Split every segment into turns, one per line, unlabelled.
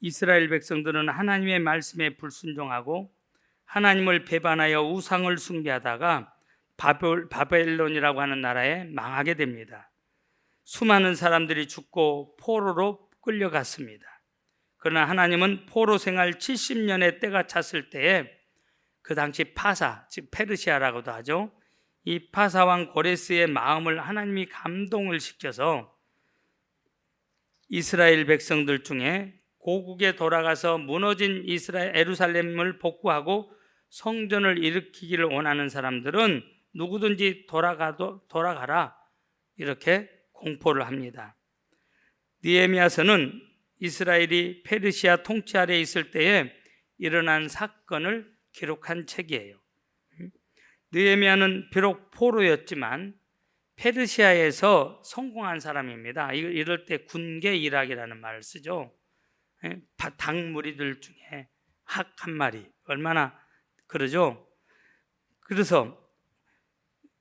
이스라엘 백성들은 하나님의 말씀에 불순종하고 하나님을 배반하여 우상을 숭배하다가 바벨론이라고 하는 나라에 망하게 됩니다. 수많은 사람들이 죽고 포로로 끌려갔습니다. 그러나 하나님은 포로 생활 70년의 때가 찼을 때에 그 당시 파사, 즉 페르시아라고도 하죠. 이 파사 왕 고레스의 마음을 하나님이 감동을 시켜서 이스라엘 백성들 중에 고국에 돌아가서 무너진 예루살렘을 복구하고 성전을 일으키기를 원하는 사람들은 누구든지 돌아가라 이렇게 공포를 합니다. 느헤미야서는 이스라엘이 페르시아 통치 아래 있을 때에 일어난 사건을 기록한 책이에요. 느헤미야는 비록 포로였지만 페르시아에서 성공한 사람입니다. 이럴 때 군계 일학이라는 말을 쓰죠. 닭무리들 중에 학 한 마리, 얼마나 그러죠? 그래서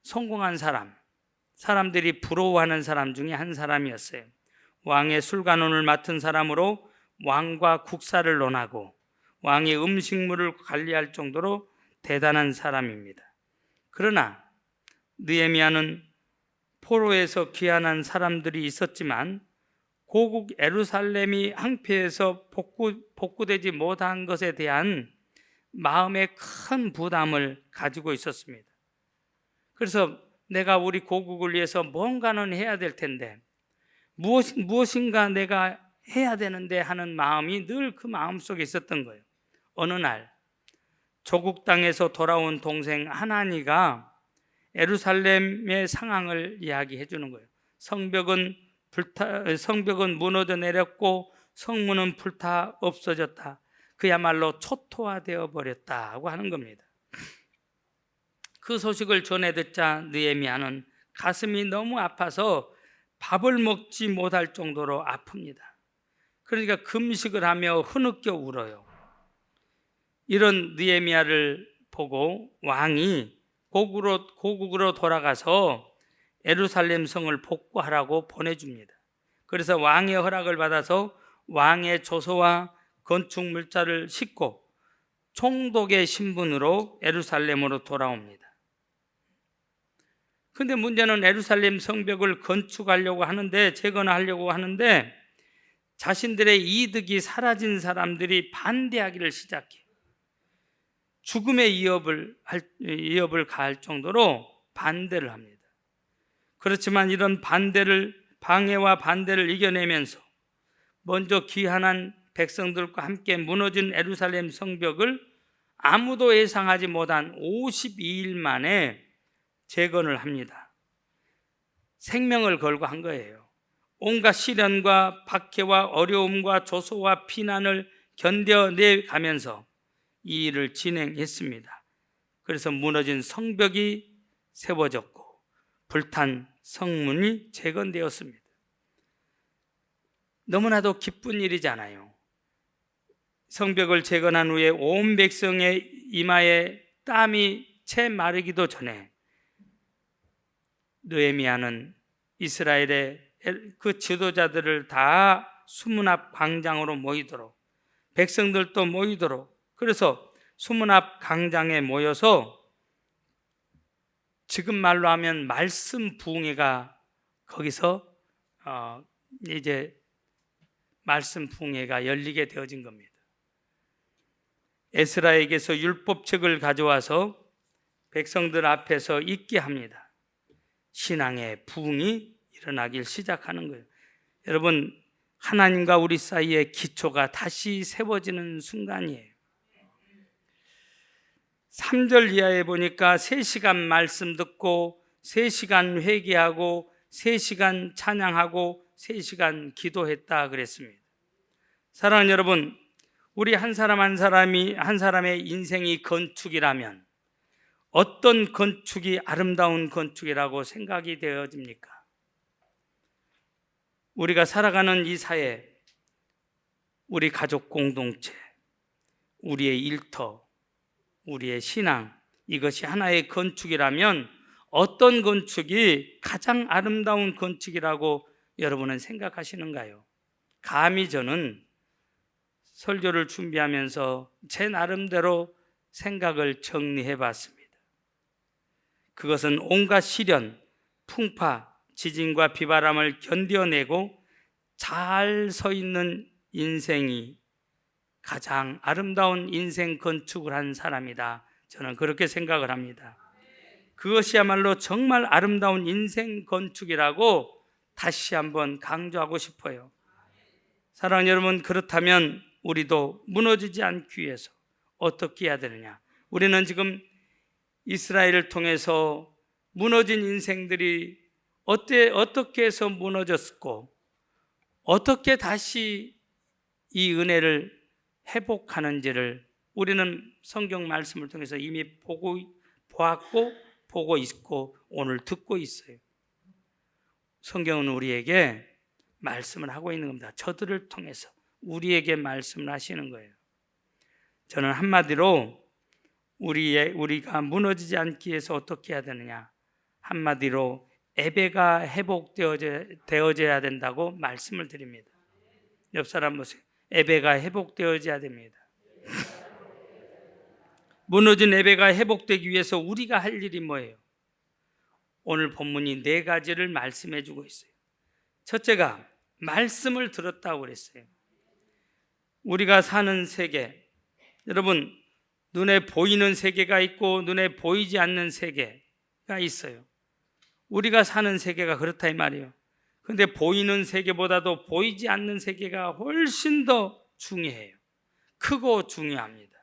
성공한 사람들이 부러워하는 사람 중에 한 사람이었어요. 왕의 술관원을 맡은 사람으로 왕과 국사를 논하고 왕의 음식물을 관리할 정도로 대단한 사람입니다. 그러나 느헤미야는 포로에서 귀환한 사람들이 있었지만 고국 예루살렘이 황폐해서 복구되지 못한 것에 대한 마음의 큰 부담을 가지고 있었습니다. 그래서 내가 우리 고국을 위해서 뭔가는 해야 될 텐데 무엇인가 내가 해야 되는데 하는 마음이 늘 그 마음속에 있었던 거예요. 어느 날 조국 땅에서 돌아온 동생 하나니가 예루살렘의 상황을 이야기해 주는 거예요. 성벽은 무너져 내렸고 성문은 불타 없어졌다. 그야말로 초토화되어 버렸다고 하는 겁니다. 그 소식을 전해 듣자 느헤미야는 가슴이 너무 아파서 밥을 먹지 못할 정도로 아픕니다. 그러니까 금식을 하며 흐느껴 울어요. 이런 느헤미야를 보고 왕이 고국으로 돌아가서 예루살렘 성을 복구하라고 보내줍니다. 그래서 왕의 허락을 받아서 왕의 조서와 건축 물자를 싣고 총독의 신분으로 예루살렘으로 돌아옵니다. 그런데 문제는 예루살렘 성벽을 건축하려고 하는데, 재건하려고 하는데 자신들의 이득이 사라진 사람들이 반대하기를 시작해요. 죽음의 위협을 가할 정도로 반대를 합니다. 그렇지만 이런 방해와 반대를 이겨내면서 먼저 귀환한 백성들과 함께 무너진 예루살렘 성벽을 아무도 예상하지 못한 52일 만에 재건을 합니다. 생명을 걸고 한 거예요. 온갖 시련과 박해와 어려움과 조소와 피난을 견뎌내가면서 이 일을 진행했습니다. 그래서 무너진 성벽이 세워졌고 불탄 성문이 재건되었습니다. 너무나도 기쁜 일이잖아요. 성벽을 재건한 후에 온 백성의 이마에 땀이 채 마르기도 전에 느헤미야는 이스라엘의 그 지도자들을 다 수문 앞 광장으로 모이도록, 백성들도 모이도록, 그래서 수문 앞 광장에 모여서 지금 말로 하면 말씀 부흥회가 거기서 이제 말씀 부흥회가 열리게 되어진 겁니다. 에스라에게서 율법책을 가져와서 백성들 앞에서 읽게 합니다. 신앙의 부흥이 일어나길 시작하는 거예요. 여러분, 하나님과 우리 사이의 기초가 다시 세워지는 순간이에요. 3절 이하에 보니까 3시간 말씀 듣고 3시간 회개하고 3시간 찬양하고 3시간 기도했다 그랬습니다. 사랑하는 여러분, 우리 한 사람 한 사람의 인생이 건축이라면 어떤 건축이 아름다운 건축이라고 생각이 되어집니까? 우리가 살아가는 이 사회, 우리 가족 공동체, 우리의 일터, 우리의 신앙, 이것이 하나의 건축이라면 어떤 건축이 가장 아름다운 건축이라고 여러분은 생각하시는가요? 감히 저는 설교를 준비하면서 제 나름대로 생각을 정리해 봤습니다. 그것은 온갖 시련, 풍파, 지진과 비바람을 견뎌내고 잘 서 있는 인생이 가장 아름다운 인생 건축을 한 사람이다. 저는 그렇게 생각을 합니다. 그것이야말로 정말 아름다운 인생 건축이라고 다시 한번 강조하고 싶어요. 사랑하는 여러분, 그렇다면 우리도 무너지지 않기 위해서 어떻게 해야 되느냐? 우리는 지금 이스라엘을 통해서 무너진 인생들이 어떻게 해서 무너졌고 어떻게 다시 이 은혜를 회복하는지를 우리는 성경 말씀을 통해서 이미 보았고 보고 있고 오늘 듣고 있어요. 성경은 우리에게 말씀을 하고 있는 겁니다. 저들을 통해서 우리에게 말씀을 하시는 거예요. 저는 한마디로 우리가 무너지지 않기 위해서 어떻게 해야 되느냐? 한마디로 예배가 회복되어져야 된다고 말씀을 드립니다. 옆 사람 보세요. 예배가 회복되어져야 됩니다. 무너진 예배가 회복되기 위해서 우리가 할 일이 뭐예요? 오늘 본문이 4가지를 말씀해 주고 있어요. 첫째가 말씀을 들었다고 그랬어요. 우리가 사는 세계, 여러분 눈에 보이는 세계가 있고 눈에 보이지 않는 세계가 있어요. 우리가 사는 세계가 그렇다 이 말이에요. 그런데 보이는 세계보다도 보이지 않는 세계가 훨씬 더 중요해요. 크고 중요합니다.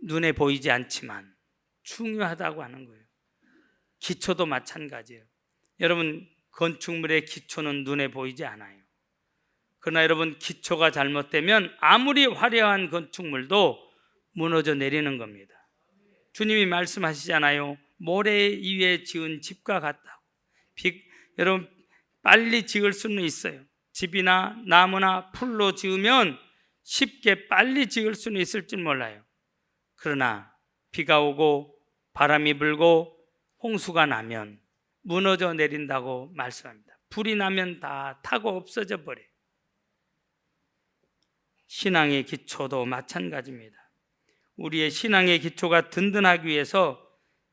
눈에 보이지 않지만 중요하다고 하는 거예요. 기초도 마찬가지예요. 여러분, 건축물의 기초는 눈에 보이지 않아요. 그러나 여러분, 기초가 잘못되면 아무리 화려한 건축물도 무너져 내리는 겁니다. 주님이 말씀하시잖아요. 모래 위에 지은 집과 같다고. 여러분, 빨리 지을 수는 있어요. 집이나 나무나 풀로 지으면 쉽게 빨리 지을 수는 있을지 몰라요. 그러나 비가 오고 바람이 불고 홍수가 나면 무너져 내린다고 말씀합니다. 불이 나면 다 타고 없어져 버려요. 신앙의 기초도 마찬가지입니다. 우리의 신앙의 기초가 든든하기 위해서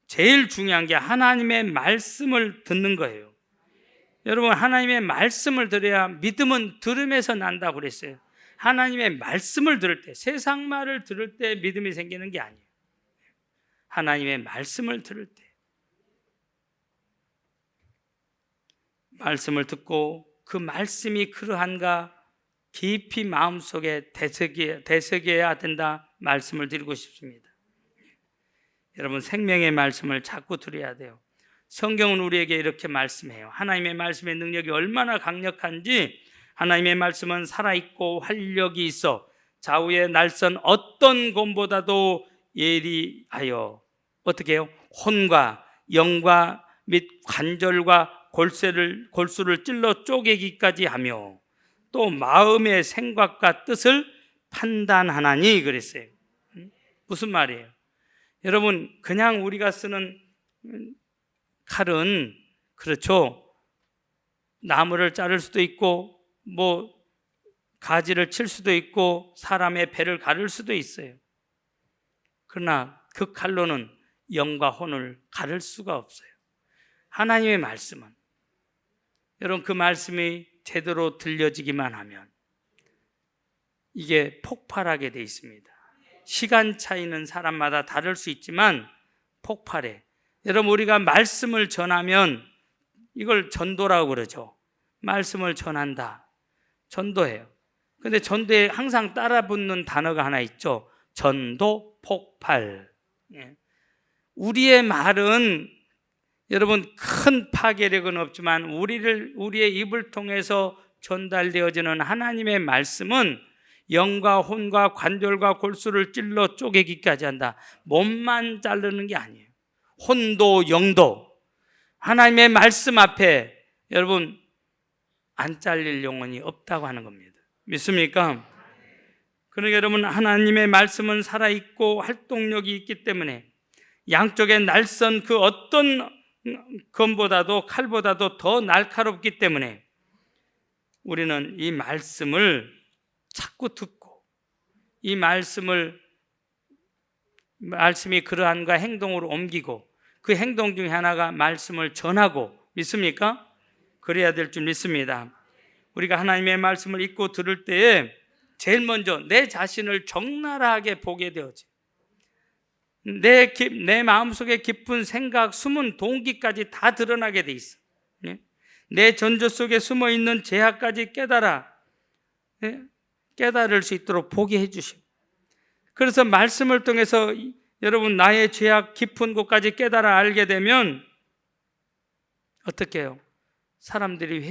제일 중요한 게 하나님의 말씀을 듣는 거예요. 여러분, 하나님의 말씀을 들어야 믿음은 들음에서 난다고 그랬어요. 하나님의 말씀을 들을 때, 세상 말을 들을 때 믿음이 생기는 게 아니에요. 하나님의 말씀을 들을 때, 말씀을 듣고 그 말씀이 그러한가 깊이 마음속에 되새겨야 된다 말씀을 드리고 싶습니다. 여러분, 생명의 말씀을 자꾸 들어야 돼요. 성경은 우리에게 이렇게 말씀해요. 하나님의 말씀의 능력이 얼마나 강력한지, 하나님의 말씀은 살아있고 활력이 있어 좌우의 날선 어떤 곰보다도 예리하여 어떻게 해요? 혼과 영과 및 관절과 골수를 찔러 쪼개기까지 하며 또 마음의 생각과 뜻을 판단하나니 그랬어요. 무슨 말이에요? 여러분, 그냥 우리가 쓰는 칼은 그렇죠, 나무를 자를 수도 있고 가지를 칠 수도 있고 사람의 배를 가를 수도 있어요. 그러나 그 칼로는 영과 혼을 가를 수가 없어요. 하나님의 말씀은, 여러분, 그 말씀이 제대로 들려지기만 하면 이게 폭발하게 돼 있습니다. 시간 차이는 사람마다 다를 수 있지만 폭발해. 여러분, 우리가 말씀을 전하면 이걸 전도라고 그러죠. 말씀을 전한다, 전도해요. 그런데 전도에 항상 따라붙는 단어가 하나 있죠. 전도, 폭발. 우리의 말은 여러분 큰 파괴력은 없지만 우리의 입을 통해서 전달되어지는 하나님의 말씀은 영과 혼과 관절과 골수를 찔러 쪼개기까지 한다. 몸만 자르는 게 아니에요. 혼도 영도 하나님의 말씀 앞에 여러분 안 잘릴 영혼이 없다고 하는 겁니다. 믿습니까? 그러니까 여러분, 하나님의 말씀은 살아있고 활동력이 있기 때문에 양쪽에 날선 그 어떤 검보다도 칼보다도 더 날카롭기 때문에 우리는 이 말씀을 자꾸 듣고 이 말씀이 그러한과 행동으로 옮기고 그 행동 중에 하나가 말씀을 전하고, 믿습니까? 그래야 될 줄 믿습니다. 우리가 하나님의 말씀을 읽고 들을 때에 제일 먼저 내 자신을 적나라하게 보게 되어지, 내 마음속에 깊은 생각, 숨은 동기까지 다 드러나게 돼 있어. 내 전조 속에 숨어있는 죄악까지 깨달을 수 있도록 보게 해주시고, 그래서 말씀을 통해서 여러분 나의 죄악 깊은 곳까지 깨달아 알게 되면 어떻게 해요? 사람들이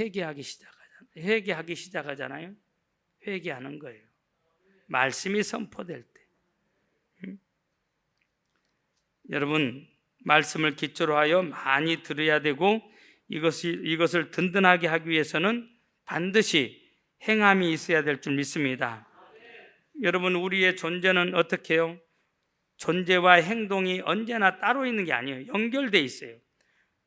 회개하기 시작하잖아요. 회개하는 거예요. 말씀이 선포될 때. 여러분, 말씀을 기초로 하여 많이 들어야 되고 이것을 든든하게 하기 위해서는 반드시 행함이 있어야 될 줄 믿습니다. 여러분, 우리의 존재는 어떻게 해요? 존재와 행동이 언제나 따로 있는 게 아니에요. 연결되어 있어요.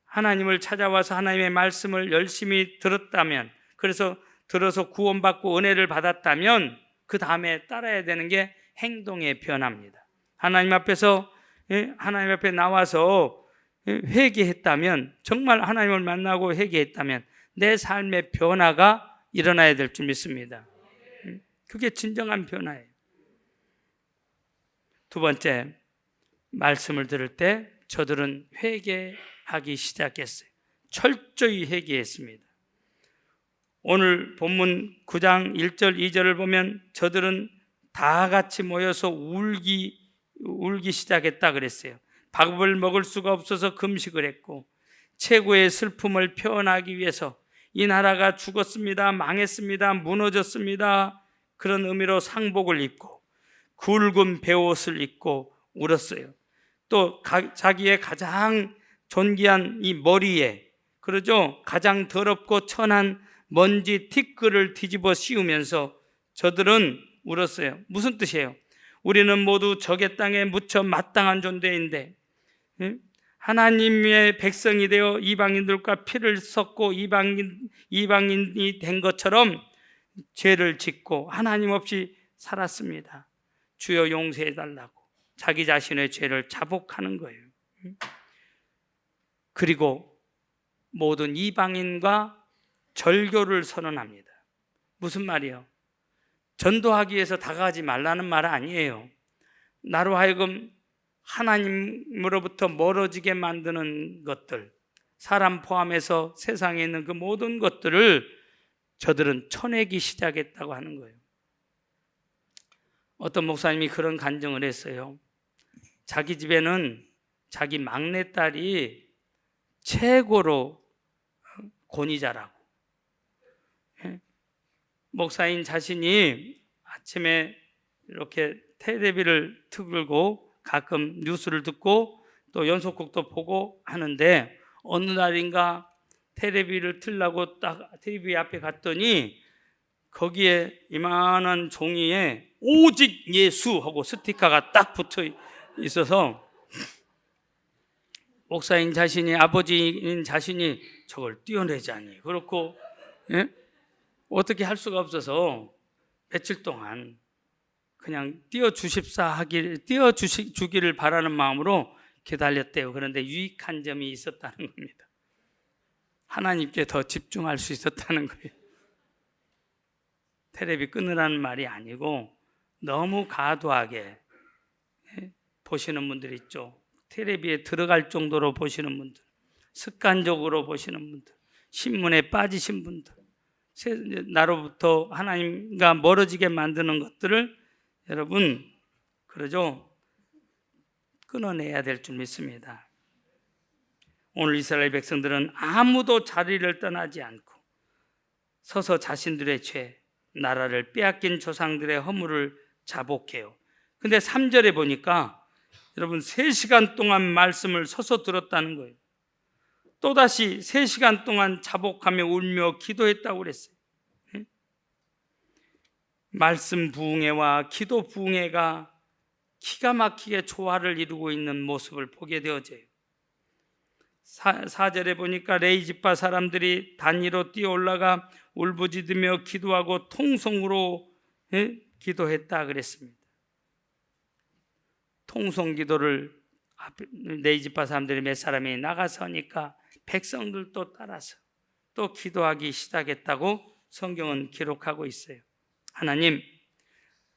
하나님을 찾아와서 하나님의 말씀을 열심히 들었다면, 그래서 들어서 구원받고 은혜를 받았다면 그 다음에 따라야 되는 게 행동의 변화입니다. 하나님 앞에 나와서 회개했다면, 정말 하나님을 만나고 회개했다면 내 삶의 변화가 일어나야 될 줄 믿습니다. 그게 진정한 변화예요. 두 번째, 말씀을 들을 때 저들은 회개하기 시작했어요. 철저히 회개했습니다. 오늘 본문 9장 1절 2절을 보면 저들은 다 같이 모여서 울기 시작했다 그랬어요. 밥을 먹을 수가 없어서 금식을 했고, 최고의 슬픔을 표현하기 위해서 이 나라가 죽었습니다, 망했습니다, 무너졌습니다, 그런 의미로 상복을 입고 굵은 베옷을 입고 울었어요. 또 자기의 가장 존귀한 이 머리에, 그러죠, 가장 더럽고 천한 먼지 티끌을 뒤집어 씌우면서 저들은 울었어요. 무슨 뜻이에요? 우리는 모두 적의 땅에 묻혀 마땅한 존재인데 하나님의 백성이 되어 이방인들과 피를 섞고 이방인이 된 것처럼 죄를 짓고 하나님 없이 살았습니다. 주여 용서해 달라고 자기 자신의 죄를 자복하는 거예요. 그리고 모든 이방인과 절교를 선언합니다. 무슨 말이에요? 전도하기 위해서 다가가지 말라는 말 아니에요. 나로 하여금 하나님으로부터 멀어지게 만드는 것들, 사람 포함해서 세상에 있는 그 모든 것들을 저들은 쳐내기 시작했다고 하는 거예요. 어떤 목사님이 그런 간증을 했어요. 자기 집에는 자기 막내딸이 최고로 권위자라고. 목사인 자신이 아침에 이렇게 텔레비를 틀고 가끔 뉴스를 듣고 또 연속극도 보고 하는데, 어느 날인가 텔레비를 틀라고 딱 TV 앞에 갔더니 거기에 이만한 종이에 오직 예수 하고 스티커가 딱 붙어 있어서 목사인 자신이, 아버지인 자신이 저걸 띄어내자니 그렇고 어떻게 할 수가 없어서 며칠 동안 그냥 띄워주기를 바라는 마음으로 기다렸대요. 그런데 유익한 점이 있었다는 겁니다. 하나님께 더 집중할 수 있었다는 거예요. 텔레비 끊으라는 말이 아니고 너무 과도하게 보시는 분들 있죠. 텔레비에 들어갈 정도로 보시는 분들, 습관적으로 보시는 분들, 신문에 빠지신 분들, 나로부터 하나님과 멀어지게 만드는 것들을 여러분, 그러죠, 끊어내야 될 줄 믿습니다. 오늘 이스라엘 백성들은 아무도 자리를 떠나지 않고 서서 자신들의 죄, 나라를 빼앗긴 조상들의 허물을 자복해요. 근데 3절에 보니까 여러분 3시간 동안 말씀을 서서 들었다는 거예요. 또다시 3시간 동안 자복하며 울며 기도했다고 그랬어요. 말씀 부흥회와 기도 부흥회가 기가 막히게 조화를 이루고 있는 모습을 보게 되어져요. 4절에 보니까 레이지파 사람들이 단위로 뛰어 올라가 울부짖으며 기도하고 통성으로 기도했다 그랬습니다. 통성 기도를 레이지파 사람들이 몇 사람이 나가서니까 백성들도 따라서 또 기도하기 시작했다고 성경은 기록하고 있어요.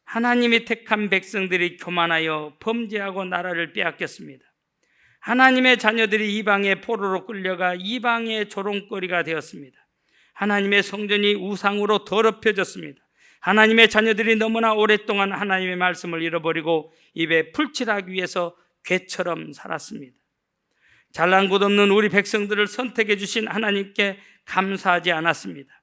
하나님이 택한 백성들이 교만하여 범죄하고 나라를 빼앗겼습니다. 하나님의 자녀들이 이방의 포로로 끌려가 이방의 조롱거리가 되었습니다. 하나님의 성전이 우상으로 더럽혀졌습니다. 하나님의 자녀들이 너무나 오랫동안 하나님의 말씀을 잃어버리고 입에 풀칠하기 위해서 괴처럼 살았습니다. 잘난 것 없는 우리 백성들을 선택해 주신 하나님께 감사하지 않았습니다.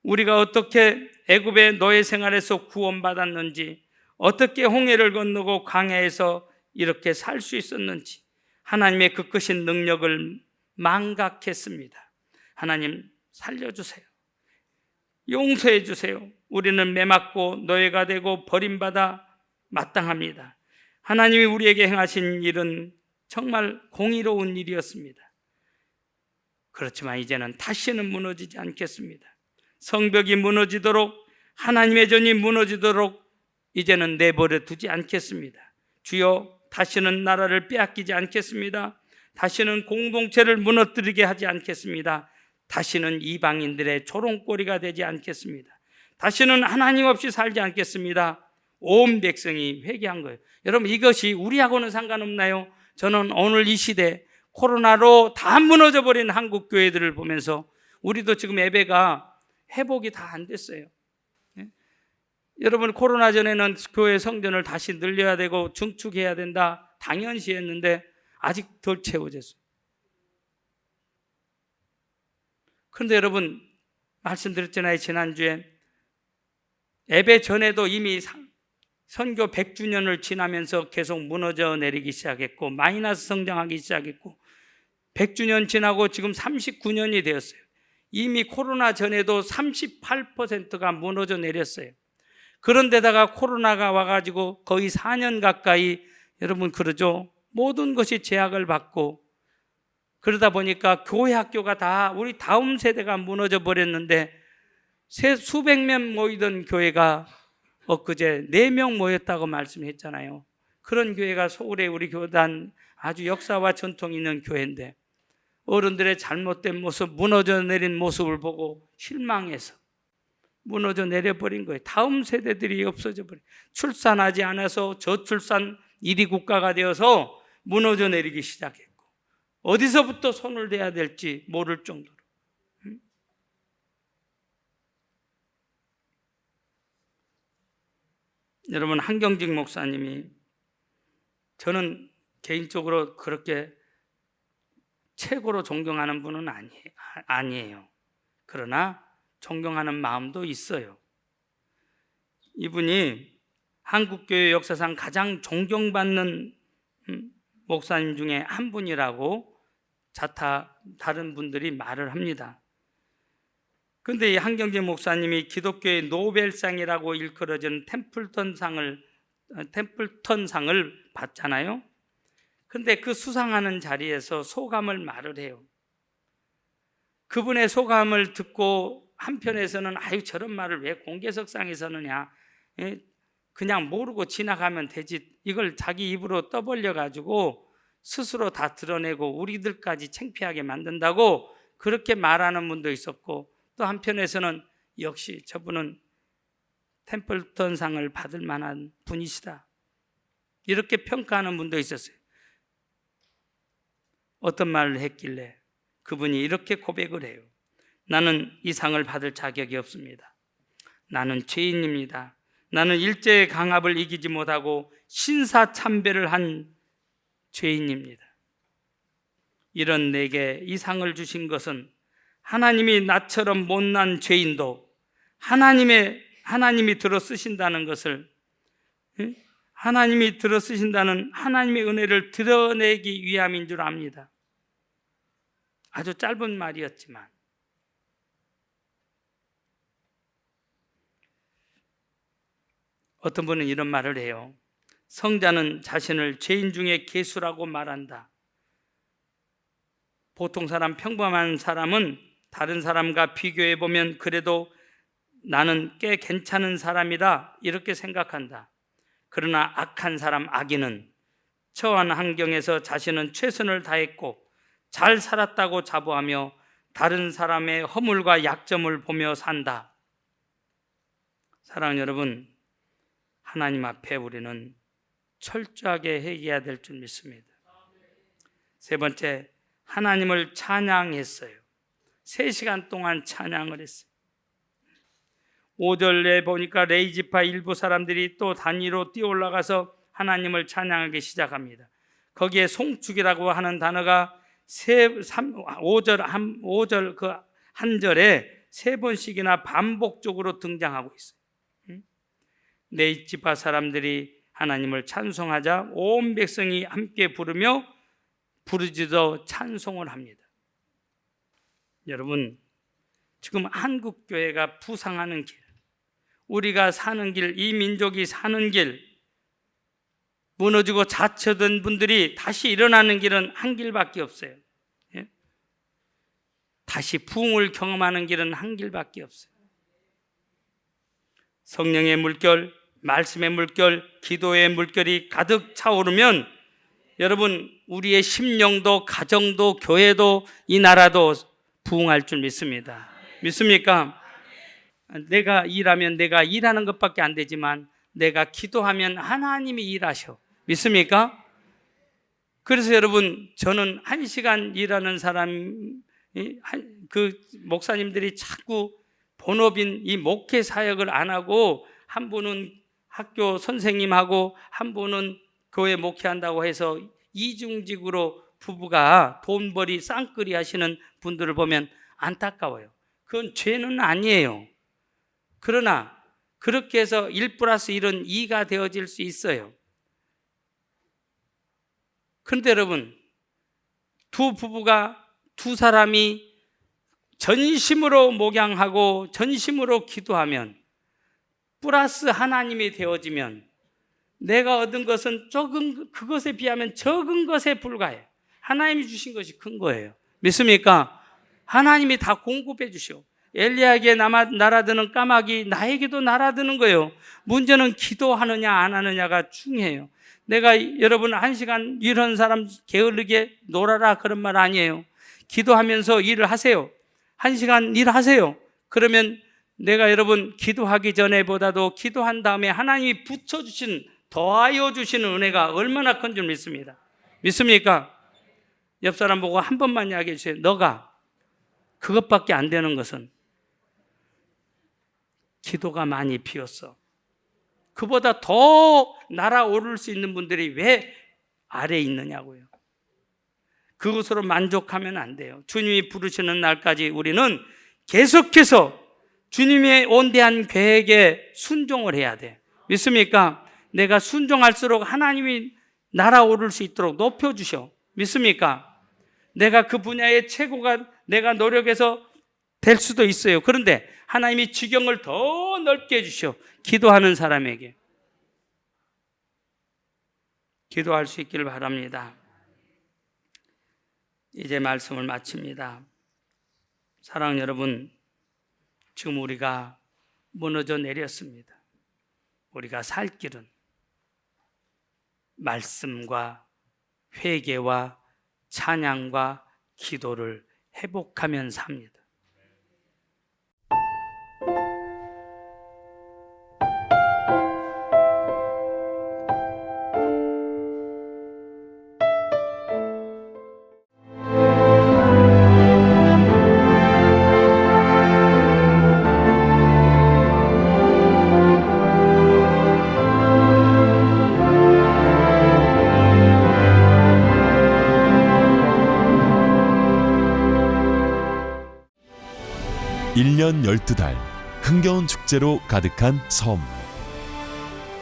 우리가 어떻게 애굽의 노예 생활에서 구원받았는지, 어떻게 홍해를 건너고 광야에서 이렇게 살 수 있었는지 하나님의 그 크신 능력을 망각했습니다. 하나님 살려주세요. 용서해 주세요. 우리는 매맞고 노예가 되고 버림받아 마땅합니다. 하나님이 우리에게 행하신 일은 정말 공의로운 일이었습니다. 그렇지만 이제는 다시는 무너지지 않겠습니다. 성벽이 무너지도록, 하나님의 전이 무너지도록 이제는 내버려 두지 않겠습니다. 주여, 다시는 나라를 빼앗기지 않겠습니다. 다시는 공동체를 무너뜨리게 하지 않겠습니다. 다시는 이방인들의 조롱거리가 되지 않겠습니다. 다시는 하나님 없이 살지 않겠습니다. 온 백성이 회개한 거예요. 여러분, 이것이 우리하고는 상관없나요? 저는 오늘 이 시대 코로나로 다 무너져 버린 한국 교회들을 보면서 우리도 지금 예배가 회복이 다 안 됐어요. 여러분, 코로나 전에는 교회 성전을 다시 늘려야 되고 증축해야 된다 당연시 했는데 아직 덜 채워졌어요. 그런데 여러분, 말씀드렸잖아요. 지난주에 예배 전에도 이미 선교 100주년을 지나면서 계속 무너져 내리기 시작했고 마이너스 성장하기 시작했고 100주년 지나고 지금 39년이 되었어요. 이미 코로나 전에도 38%가 무너져 내렸어요. 그런데다가 코로나가 와가지고 거의 4년 가까이 여러분 그러죠. 모든 것이 제약을 받고 그러다 보니까 교회 학교가 다 우리 다음 세대가 무너져 버렸는데 수백 명 모이던 교회가 엊그제 4명 모였다고 말씀했잖아요. 그런 교회가 서울의 우리 교단 아주 역사와 전통이 있는 교회인데 어른들의 잘못된 모습, 무너져 내린 모습을 보고 실망해서 무너져 내려버린 거예요. 다음 세대들이 없어져 버린, 출산하지 않아서 저출산 1위 국가가 되어서 무너져 내리기 시작했고 어디서부터 손을 대야 될지 모를 정도로. 여러분, 한경직 목사님이 저는 개인적으로 그렇게 최고로 존경하는 분은 아니에요. 그러나 존경하는 마음도 있어요. 이분이 한국교회 역사상 가장 존경받는 목사님 중에 한 분이라고 다른 분들이 말을 합니다. 그런데 이 한경재 목사님이 기독교의 노벨상이라고 일컬어지는 템플턴상을 받잖아요. 그런데 그 수상하는 자리에서 소감을 말을 해요. 그분의 소감을 듣고 한편에서는 아유 저런 말을 왜 공개석상에서 하느냐, 그냥 모르고 지나가면 되지, 이걸 자기 입으로 떠벌려 가지고 스스로 다 드러내고 우리들까지 창피하게 만든다고 그렇게 말하는 분도 있었고, 또 한편에서는 역시 저분은 템플턴상을 받을 만한 분이시다 이렇게 평가하는 분도 있었어요. 어떤 말을 했길래 그분이 이렇게 고백을 해요. 나는 이 상을 받을 자격이 없습니다. 나는 죄인입니다. 나는 일제의 강압을 이기지 못하고 신사참배를 한 죄인입니다. 이런 내게 이 상을 주신 것은 하나님이 나처럼 못난 죄인도 하나님이 들어 쓰신다는 것을, 하나님이 들어 쓰신다는 하나님의 은혜를 드러내기 위함인 줄 압니다. 아주 짧은 말이었지만 어떤 분은 이런 말을 해요. 성자는 자신을 죄인 중에 괴수라고 말한다. 보통 사람, 평범한 사람은 다른 사람과 비교해 보면 그래도 나는 꽤 괜찮은 사람이다 이렇게 생각한다. 그러나 악한 사람, 악인은 처한 환경에서 자신은 최선을 다했고 잘 살았다고 자부하며 다른 사람의 허물과 약점을 보며 산다. 사랑하는 여러분, 하나님 앞에 우리는 철저하게 회개해야 될 줄 믿습니다. 세 번째, 하나님을 찬양했어요. 3시간 동안 찬양을 했어요. 5절에 보니까 레이지파 일부 사람들이 또 단위로 뛰어올라가서 하나님을 찬양하기 시작합니다. 거기에 송축이라고 하는 단어가 5절 그 한 절에 3번씩이나 반복적으로 등장하고 있어요. 레이지파 사람들이 하나님을 찬송하자 온 백성이 함께 부르며 부르짖어 찬송을 합니다. 여러분, 지금 한국 교회가 부상하는 길, 우리가 사는 길, 이 민족이 사는 길, 무너지고 자처된 분들이 다시 일어나는 길은 한 길밖에 없어요. 예? 다시 부흥을 경험하는 길은 한 길밖에 없어요. 성령의 물결, 말씀의 물결, 기도의 물결이 가득 차오르면 여러분, 우리의 심령도 가정도 교회도 이 나라도 부흥할 줄 믿습니다. 믿습니까? 내가 일하면 내가 일하는 것밖에 안 되지만 내가 기도하면 하나님이 일하셔. 믿습니까? 그래서 여러분, 저는 1시간 일하는 사람, 그 목사님들이 자꾸 본업인 이 목회 사역을 안 하고 한 분은 학교 선생님하고 한 분은 교회 목회한다고 해서 이중직으로 부부가 돈벌이 쌍끌이 하시는 분들을 보면 안타까워요. 그건 죄는 아니에요. 그러나 그렇게 해서 1+1은 2가 되어질 수 있어요. 그런데 여러분, 두 부부가, 두 사람이 전심으로 목양하고 전심으로 기도하면 플러스 하나님이 되어지면 내가 얻은 것은 조금, 그것에 비하면 적은 것에 불과해. 하나님이 주신 것이 큰 거예요. 믿습니까? 하나님이 다 공급해 주셔. 엘리야에게 날아드는 까마귀 나에게도 날아드는 거예요. 문제는 기도하느냐 안 하느냐가 중요해요. 내가 여러분 1시간 일하는 사람 게을르게 놀아라 그런 말 아니에요. 기도하면서 일을 하세요. 1시간 일하세요. 그러면 내가 여러분 기도하기 전에보다도 기도한 다음에 하나님이 붙여주신, 더하여 주시는 은혜가 얼마나 큰 줄 믿습니다. 믿습니까? 옆 사람 보고 한 번만 이야기해 주세요. 너가 그것밖에 안 되는 것은 기도가 많이 비었어. 그보다 더 날아오를 수 있는 분들이 왜 아래에 있느냐고요. 그것으로 만족하면 안 돼요. 주님이 부르시는 날까지 우리는 계속해서 주님의 온대한 계획에 순종을 해야 돼. 믿습니까? 내가 순종할수록 하나님이 날아오를 수 있도록 높여주셔. 믿습니까? 내가 그 분야의 최고가 내가 노력해서 될 수도 있어요. 그런데 하나님이 지경을 더 넓게 해주셔. 기도하는 사람에게. 기도할 수 있기를 바랍니다. 이제 말씀을 마칩니다. 사랑하는 여러분, 지금 우리가 무너져 내렸습니다. 우리가 살 길은 말씀과 회개와 찬양과 기도를 회복하면서 합니다.
일 년 12달 흥겨운 축제로 가득한 섬.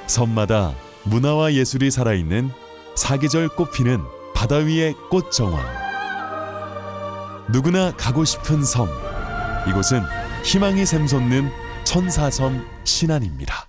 섬마다 문화와 예술이 살아있는 사계절 꽃피는 바다 위의 꽃정원. 누구나 가고 싶은 섬. 이곳은 희망이 샘솟는 천사섬 신안입니다.